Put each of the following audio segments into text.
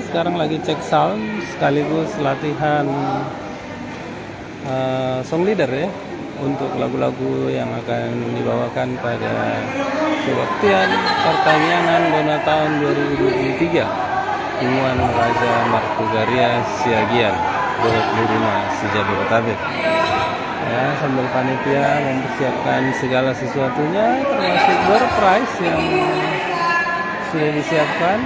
sekarang lagi cek sound sekaligus latihan song leader ya, untuk lagu-lagu yang akan dibawakan pada kebaktian Pertaniangan Bona tahun 2023 Timuan Raja Martogaria Siagian 25 Sejabodetabek. Ya, sambil panitia mempersiapkan segala sesuatunya, termasuk door prize yang sudah disiapkan.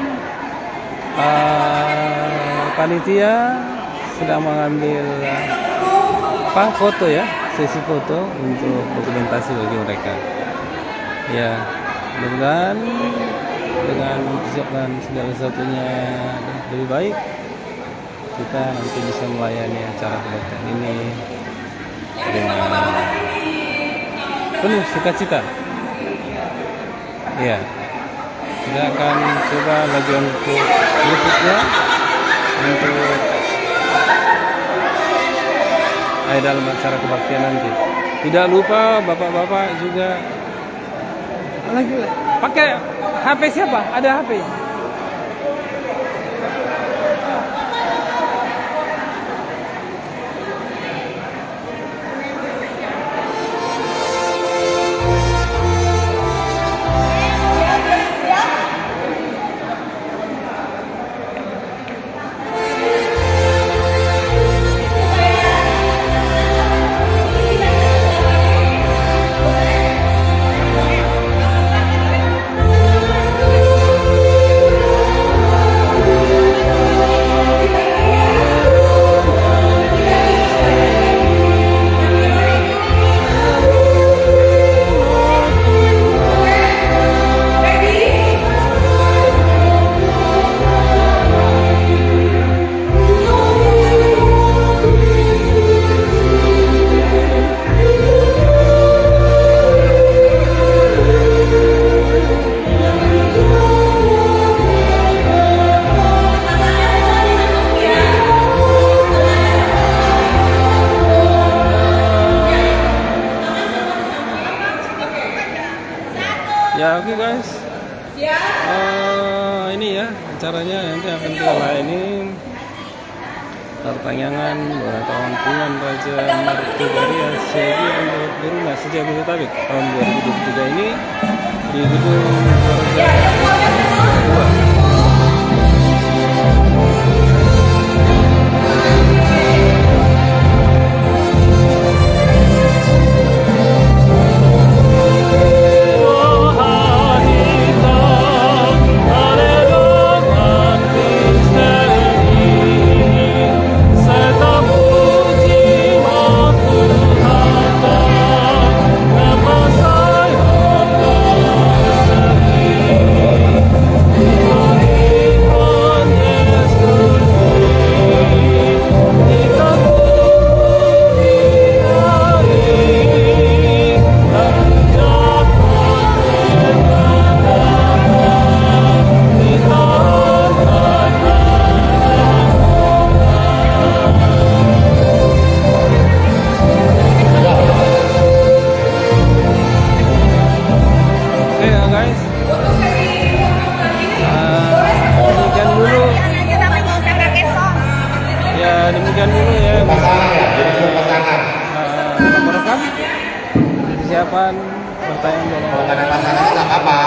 Panitia sedang mengambil foto ya, sesi foto untuk dokumentasi bagi mereka. Ya, mudah-mudahan dengan mempersiapkan segala sesuatunya lebih baik, kita nanti bisa melayani acara kebaktian ini dengan penuh sukacita. Ya, kita akan coba lagi untuk berikutnya untuk dalam acara kebaktian nanti. Tidak lupa bapak-bapak juga lagi pakai HP siapa? Ada HP. Ya, oke guys. Ini ya acaranya nanti akan kita layani Pertaniangan Bona tahun Timuan Raja Martogaria Siagian 25 Sejabodetabek tahun 2023 ini di gedung demikian dulu ya. Merekam persiapan pertanyaan pasangan apa?